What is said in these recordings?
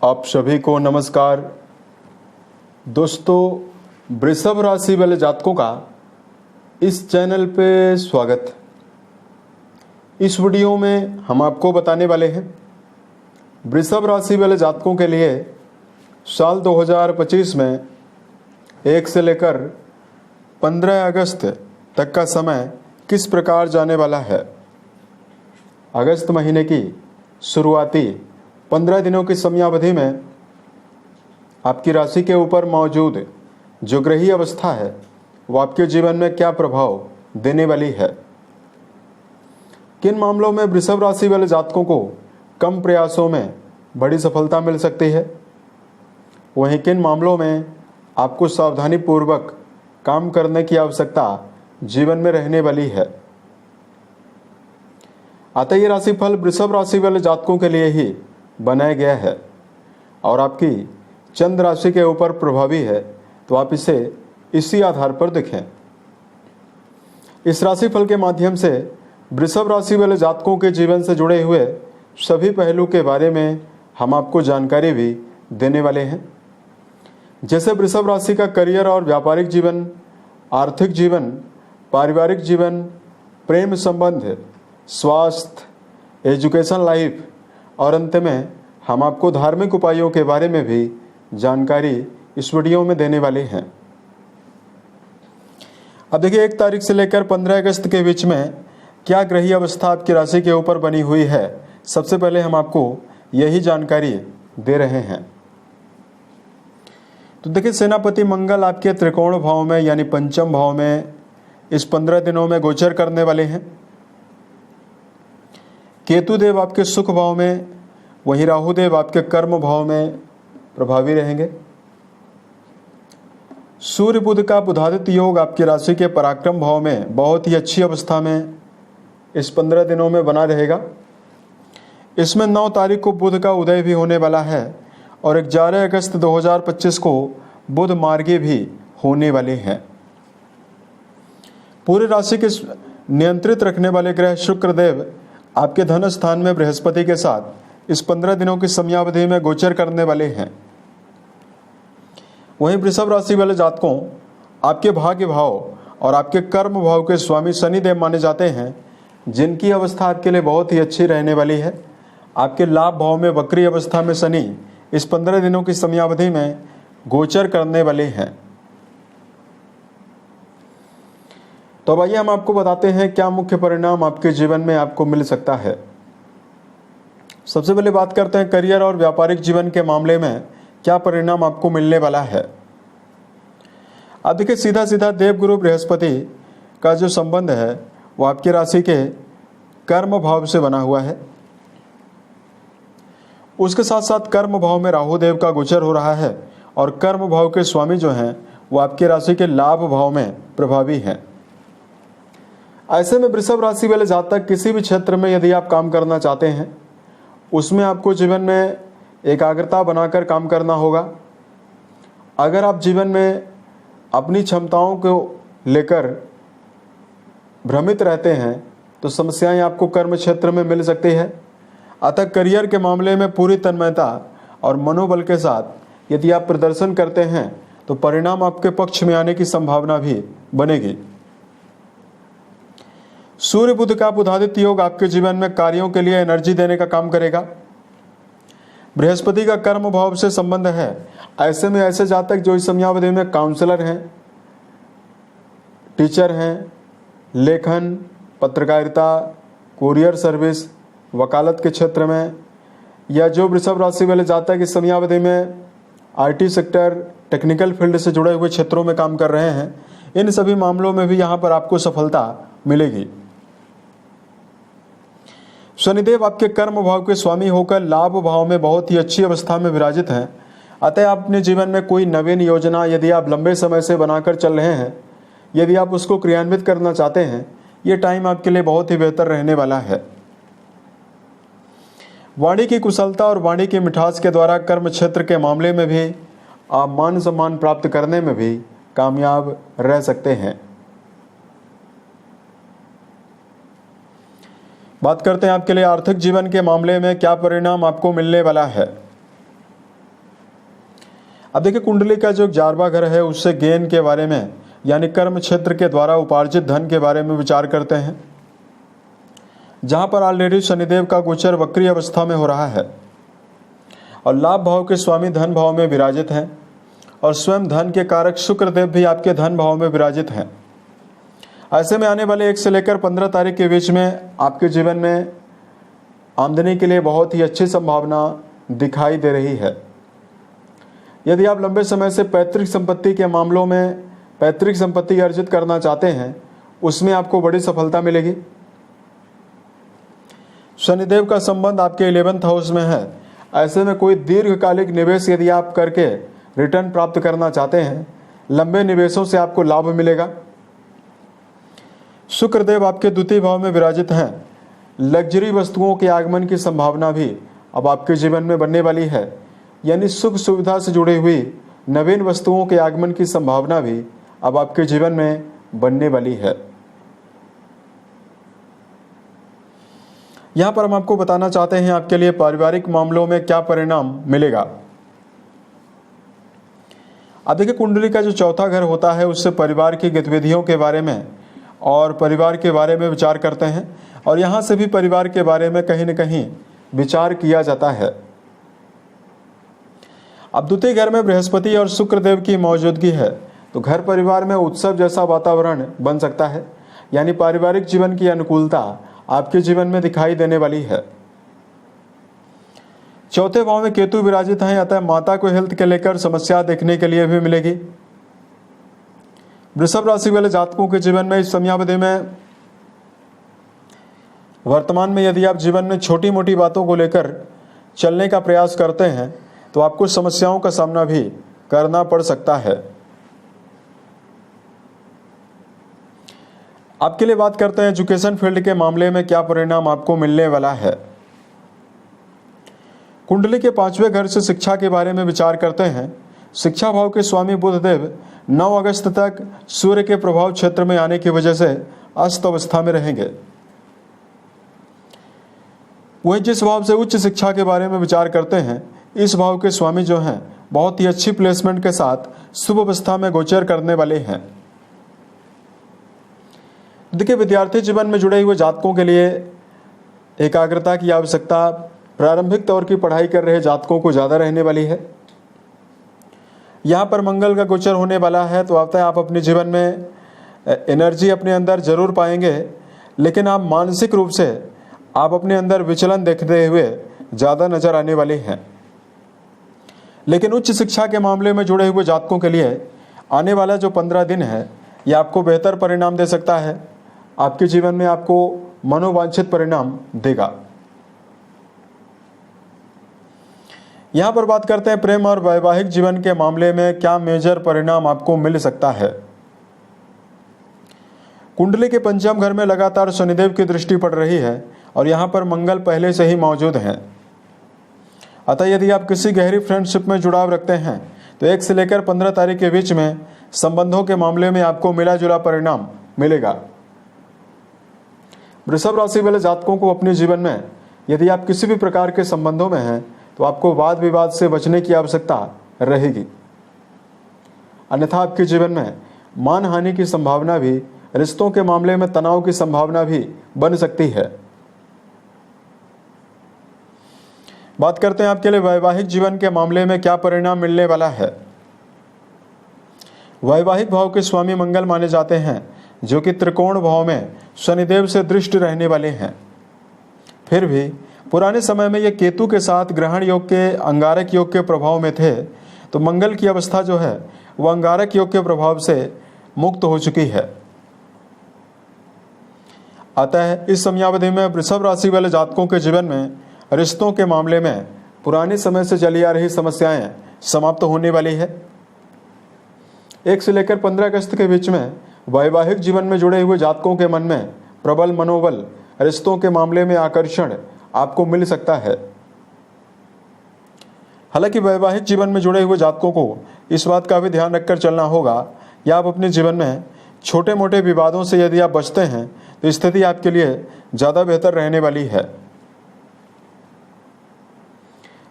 आप सभी को नमस्कार। दोस्तों, वृषभ राशि वाले जातकों का इस चैनल पे स्वागत। इस वीडियो में हम आपको बताने वाले हैं वृषभ राशि वाले जातकों के लिए साल 2025 में 1 से लेकर 15 अगस्त तक का समय किस प्रकार जाने वाला है। अगस्त महीने की शुरुआती 15 दिनों की समयावधि में आपकी राशि के ऊपर मौजूद जो ग्रही अवस्था है वो आपके जीवन में क्या प्रभाव देने वाली है। किन मामलों में वृषभ राशि वाले जातकों को कम प्रयासों में बड़ी सफलता मिल सकती है, वहीं किन मामलों में आपको सावधानी पूर्वक काम करने की आवश्यकता जीवन में रहने वाली है। अतः ये राशिफल वृषभ राशि वाले जातकों के लिए ही बनाया गया है और आपकी चंद्र राशि के ऊपर प्रभावी है, तो आप इसे इसी आधार पर देखें। इस राशिफल के माध्यम से वृषभ राशि वाले जातकों के जीवन से जुड़े हुए सभी पहलू के बारे में हम आपको जानकारी भी देने वाले हैं, जैसे वृषभ राशि का करियर और व्यापारिक जीवन, आर्थिक जीवन, पारिवारिक जीवन, प्रेम संबंध, स्वास्थ्य, एजुकेशन लाइफ और अंत में हम आपको धार्मिक उपायों के बारे में भी जानकारी इस वीडियो में देने वाले हैं। अब देखिए, 1 तारीख से लेकर 15 अगस्त के बीच में क्या ग्रही अवस्था आपकी राशि के ऊपर बनी हुई है, सबसे पहले हम आपको यही जानकारी दे रहे हैं। तो देखिए, सेनापति मंगल आपके त्रिकोण भाव में यानी पंचम भाव में इस 15 दिनों में गोचर करने वाले हैं। केतु देव आपके सुख भाव में, वहीं राहु देव आपके कर्म भाव में प्रभावी रहेंगे। सूर्य बुध का बुधादित्य योग आपकी राशि के पराक्रम भाव में बहुत ही अच्छी अवस्था में इस 15 दिनों में बना रहेगा। इसमें 9 तारीख को बुध का उदय भी होने वाला है और 11 अगस्त 2025 को बुध मार्गी भी होने वाले हैं। पूरी राशि के नियंत्रित रखने वाले ग्रह शुक्र देव आपके धन स्थान में बृहस्पति के साथ इस 15 दिनों की समयावधि में गोचर करने वाले हैं। वहीं वृषभ राशि वाले जातकों आपके भाग्य भाव और आपके कर्म भाव के स्वामी शनि देव माने जाते हैं, जिनकी अवस्था आपके लिए बहुत ही अच्छी रहने वाली है। आपके लाभ भाव में वक्री अवस्था में शनि इस 15 दिनों की समयावधि में गोचर करने वाले हैं। तो अब आइए हम आपको बताते हैं क्या मुख्य परिणाम आपके जीवन में आपको मिल सकता है। सबसे पहले बात करते हैं करियर और व्यापारिक जीवन के मामले में क्या परिणाम आपको मिलने वाला है। अब देखिए, सीधा सीधा देवगुरु बृहस्पति का जो संबंध है वो आपकी राशि के कर्म भाव से बना हुआ है। उसके साथ साथ कर्म भाव में राहु देव का गोचर हो रहा है और कर्म भाव के स्वामी जो हैं वो आपकी राशि के लाभ भाव में प्रभावी हैं। ऐसे में वृषभ राशि वाले जातक किसी भी क्षेत्र में यदि आप काम करना चाहते हैं, उसमें आपको जीवन में एकाग्रता बनाकर काम करना होगा। अगर आप जीवन में अपनी क्षमताओं को लेकर भ्रमित रहते हैं तो समस्याएं आपको कर्म क्षेत्र में मिल सकती है। अतः करियर के मामले में पूरी तन्मयता और मनोबल के साथ यदि आप प्रदर्शन करते हैं तो परिणाम आपके पक्ष में आने की संभावना भी बनेगी। सूर्य बुध का बुधादित्य योग आपके जीवन में कार्यों के लिए एनर्जी देने का काम करेगा। बृहस्पति का कर्म भाव से संबंध है। ऐसे में ऐसे जातक जो इस समयावधि में काउंसलर हैं, टीचर हैं, लेखन, पत्रकारिता, कुरियर सर्विस, वकालत के क्षेत्र में, या जो वृषभ राशि वाले जातक इस समयावधि में आईटी सेक्टर, टेक्निकल फील्ड से जुड़े हुए क्षेत्रों में काम कर रहे हैं, इन सभी मामलों में भी यहाँ पर आपको सफलता मिलेगी। शनिदेव आपके कर्म भाव के स्वामी होकर लाभ भाव में बहुत ही अच्छी अवस्था में विराजित हैं। अतः आप अपने जीवन में कोई नवीन योजना यदि आप लंबे समय से बनाकर चल रहे हैं, यदि आप उसको क्रियान्वित करना चाहते हैं, ये टाइम आपके लिए बहुत ही बेहतर रहने वाला है। वाणी की कुशलता और वाणी की मिठास के द्वारा कर्म क्षेत्र के मामले में भी आप मान सम्मान प्राप्त करने में भी कामयाब रह सकते हैं। बात करते हैं आपके लिए आर्थिक जीवन के मामले में क्या परिणाम आपको मिलने वाला है। अब देखिए कुंडली का जो 11वां घर है उससे गेन के बारे में यानी कर्म क्षेत्र के द्वारा उपार्जित धन के बारे में विचार करते हैं, जहां पर ऑलरेडी शनिदेव का गोचर वक्री अवस्था में हो रहा है और लाभ भाव के स्वामी धन भाव में विराजित हैं और स्वयं धन के कारक शुक्रदेव भी आपके धन भाव में विराजित हैं। ऐसे में आने वाले 1 से लेकर 15 तारीख के बीच में आपके जीवन में आमदनी के लिए बहुत ही अच्छी संभावना दिखाई दे रही है। यदि आप लंबे समय से पैतृक संपत्ति के मामलों में पैतृक संपत्ति अर्जित करना चाहते हैं, उसमें आपको बड़ी सफलता मिलेगी। शनिदेव का संबंध आपके 11th हाउस में है। ऐसे में कोई दीर्घकालिक निवेश यदि आप करके रिटर्न प्राप्त करना चाहते हैं, लंबे निवेशों से आपको लाभ मिलेगा। शुक्रदेव आपके द्वितीय भाव में विराजित हैं। लग्जरी वस्तुओं के आगमन की संभावना भी अब आपके जीवन में बनने वाली है, यानी सुख सुविधा से जुड़ी हुई नवीन वस्तुओं के आगमन की संभावना भी अब आपके जीवन में बनने वाली है। यहां पर हम आपको बताना चाहते हैं आपके लिए पारिवारिक मामलों में क्या परिणाम मिलेगा। अब देखिए कुंडली का जो 4था घर होता है उससे परिवार की गतिविधियों के बारे में और परिवार के बारे में विचार करते हैं और यहाँ से भी परिवार के बारे में कहीं न कहीं विचार किया जाता है। अब द्वितीय घर में बृहस्पति और शुक्रदेव की मौजूदगी है तो घर परिवार में उत्सव जैसा वातावरण बन सकता है, यानी पारिवारिक जीवन की अनुकूलता आपके जीवन में दिखाई देने वाली है। 4थे भाव में केतु विराजित हैं, अतः माता को हेल्थ के लेकर समस्या देखने के लिए भी मिलेगी। वृषभ राशि वाले जातकों के जीवन में इस समयावधि में वर्तमान में यदि आप जीवन में छोटी मोटी बातों को लेकर चलने का प्रयास करते हैं तो आपको समस्याओं का सामना भी करना पड़ सकता है। आपके लिए बात करते हैं एजुकेशन फील्ड के मामले में क्या परिणाम आपको मिलने वाला है। कुंडली के 5वें घर से शिक्षा के बारे में विचार करते हैं। शिक्षा भाव के स्वामी बुधदेव 9 अगस्त तक सूर्य के प्रभाव क्षेत्र में आने की वजह से अस्त अवस्था में रहेंगे। वही जिस भाव से उच्च शिक्षा के बारे में विचार करते हैं, इस भाव के स्वामी जो हैं बहुत ही अच्छी प्लेसमेंट के साथ शुभ अवस्था में गोचर करने वाले हैं। देखिए विद्यार्थी जीवन में जुड़े हुए जातकों के लिए एकाग्रता की आवश्यकता प्रारंभिक तौर की पढ़ाई कर रहे जातकों को ज़्यादा रहने वाली है। यहाँ पर मंगल का गोचर होने वाला है तो आता है आप अपने जीवन में एनर्जी अपने अंदर जरूर पाएंगे, लेकिन आप मानसिक रूप से आप अपने अंदर विचलन देखते हुए ज़्यादा नजर आने वाले हैं। लेकिन उच्च शिक्षा के मामले में जुड़े हुए जातकों के लिए आने वाला जो 15 दिन है ये आपको बेहतर परिणाम दे सकता है। आपके जीवन में आपको मनोवांछित परिणाम देगा। यहाँ पर बात करते हैं प्रेम और वैवाहिक जीवन के मामले में क्या मेजर परिणाम आपको मिल सकता है। कुंडली के 5वें घर में लगातार शनिदेव की दृष्टि पड़ रही है और यहाँ पर मंगल पहले से ही मौजूद हैं। अतः यदि आप किसी गहरी फ्रेंडशिप में जुड़ाव रखते हैं तो 1 से लेकर 15 तारीख के बीच में संबंधों के मामले में आपको मिला जुला परिणाम मिलेगा। वृषभ राशि वाले जातकों को अपने जीवन में यदि आप किसी भी प्रकार के संबंधों में हैं तो आपको वाद विवाद से बचने की आवश्यकता रहेगी, अन्यथा आपके जीवन में मानहानि की संभावना भी, रिश्तों के मामले में तनाव की संभावना भी बन सकती है। बात करते हैं आपके लिए वैवाहिक जीवन के मामले में क्या परिणाम मिलने वाला है। वैवाहिक भाव के स्वामी मंगल माने जाते हैं जो कि त्रिकोण भाव में शनिदेव से दृष्टि रहने वाले हैं। फिर भी पुराने समय में ये केतु के साथ ग्रहण योग के अंगारक योग के प्रभाव में थे तो मंगल की अवस्था जो है वह अंगारक योग के प्रभाव से मुक्त हो चुकी है। अतः इस समयावधि में वृषभ राशि वाले जातकों के जीवन में रिश्तों के मामले में पुराने समय से चली आ रही समस्याएं समाप्त होने वाली है। 1 से लेकर 15 अगस्त के बीच में वैवाहिक जीवन में जुड़े हुए जातकों के मन में प्रबल मनोबल, रिश्तों के मामले में आकर्षण आपको मिल सकता है। हालांकि वैवाहिक जीवन में जुड़े हुए जातकों को इस बात का भी ध्यान रखकर चलना होगा या आप अपने जीवन में छोटे मोटे विवादों से यदि आप बचते हैं तो स्थिति आपके लिए ज़्यादा बेहतर रहने वाली है।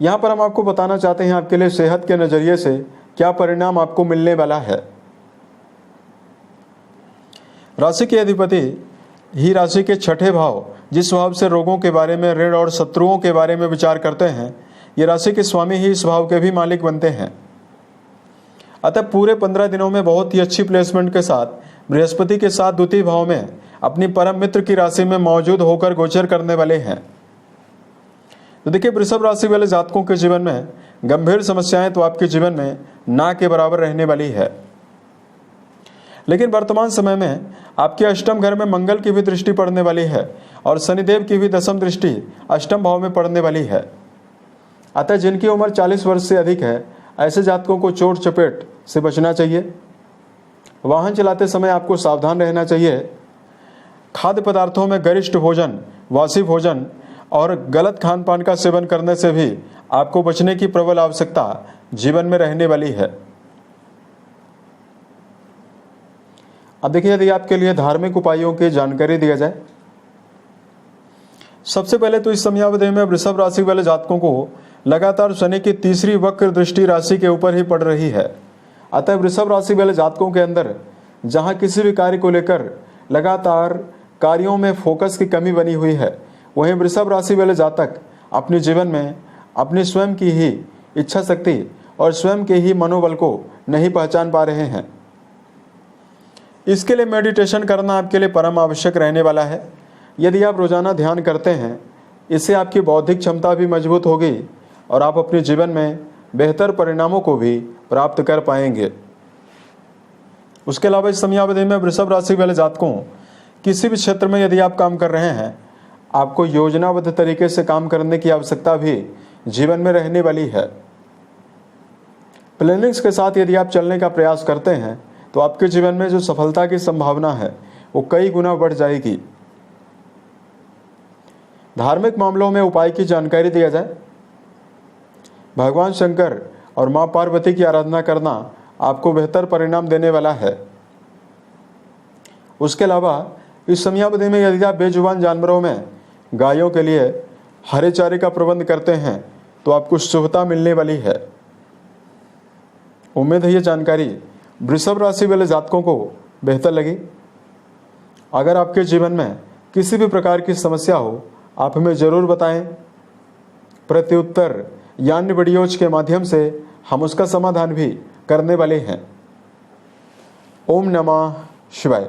यहाँ पर हम आपको बताना चाहते हैं आपके लिए सेहत के नज़रिए से क्या परिणाम आपको मिलने वाला है। राशि के अधिपति ही राशि के छठे भाव, जिस भाव से रोगों के बारे में, ऋण और शत्रुओं के बारे में विचार करते हैं, ये राशि के स्वामी ही इस भाव के भी मालिक बनते हैं। अतः पूरे 15 दिनों में बहुत ही अच्छी प्लेसमेंट के साथ बृहस्पति के साथ द्वितीय भाव में अपनी परम मित्र की राशि में मौजूद होकर गोचर करने वाले हैं। तो देखिए, वृषभ राशि वाले जातकों के जीवन में गंभीर समस्याएं तो आपके जीवन में ना के बराबर रहने वाली है, लेकिन वर्तमान समय में आपके अष्टम घर में मंगल की भी दृष्टि पड़ने वाली है और शनिदेव की भी दशम दृष्टि अष्टम भाव में पड़ने वाली है। अतः जिनकी उम्र 40 वर्ष से अधिक है, ऐसे जातकों को चोट चपेट से बचना चाहिए। वाहन चलाते समय आपको सावधान रहना चाहिए। खाद्य पदार्थों में गरिष्ठ भोजन, वासी भोजन और गलत खान पान का सेवन करने से भी आपको बचने की प्रबल आवश्यकता जीवन में रहने वाली है। अब देखिए, यदि आपके लिए धार्मिक उपायों की जानकारी दिया जाए, सबसे पहले तो इस समयावधि में वृषभ राशि वाले जातकों को लगातार शनि की तीसरी वक्र दृष्टि राशि के ऊपर ही पड़ रही है। अतः वृषभ राशि वाले जातकों के अंदर जहां किसी भी कार्य को लेकर लगातार कार्यों में फोकस की कमी बनी हुई है, वहीं वृषभ राशि वाले जातक अपने जीवन में अपनी स्वयं की ही इच्छा शक्ति और स्वयं के ही मनोबल को नहीं पहचान पा रहे हैं। इसके लिए मेडिटेशन करना आपके लिए परम आवश्यक रहने वाला है। यदि आप रोजाना ध्यान करते हैं, इससे आपकी बौद्धिक क्षमता भी मजबूत होगी और आप अपने जीवन में बेहतर परिणामों को भी प्राप्त कर पाएंगे। उसके अलावा इस समयावधि में वृषभ राशि वाले जातकों किसी भी क्षेत्र में यदि आप काम कर रहे हैं, आपको योजनाबद्ध तरीके से काम करने की आवश्यकता भी जीवन में रहने वाली है। प्लानिंग्स के साथ यदि आप चलने का प्रयास करते हैं तो आपके जीवन में जो सफलता की संभावना है वो कई गुना बढ़ जाएगी। धार्मिक मामलों में उपाय की जानकारी दिया जाए, भगवान शंकर और मां पार्वती की आराधना करना आपको बेहतर परिणाम देने वाला है। उसके अलावा इस समयावधि में यदि आप बेजुबान जानवरों में गायों के लिए हरे चारे का प्रबंध करते हैं तो आपको शुभता मिलने वाली है। उम्मीद है ये जानकारी वृषभ राशि वाले जातकों को बेहतर लगी। अगर आपके जीवन में किसी भी प्रकार की समस्या हो, आप हमें जरूर बताएं। प्रत्युत्तर या अन्य वीडियोज के माध्यम से हम उसका समाधान भी करने वाले हैं। ओम नमः शिवाय।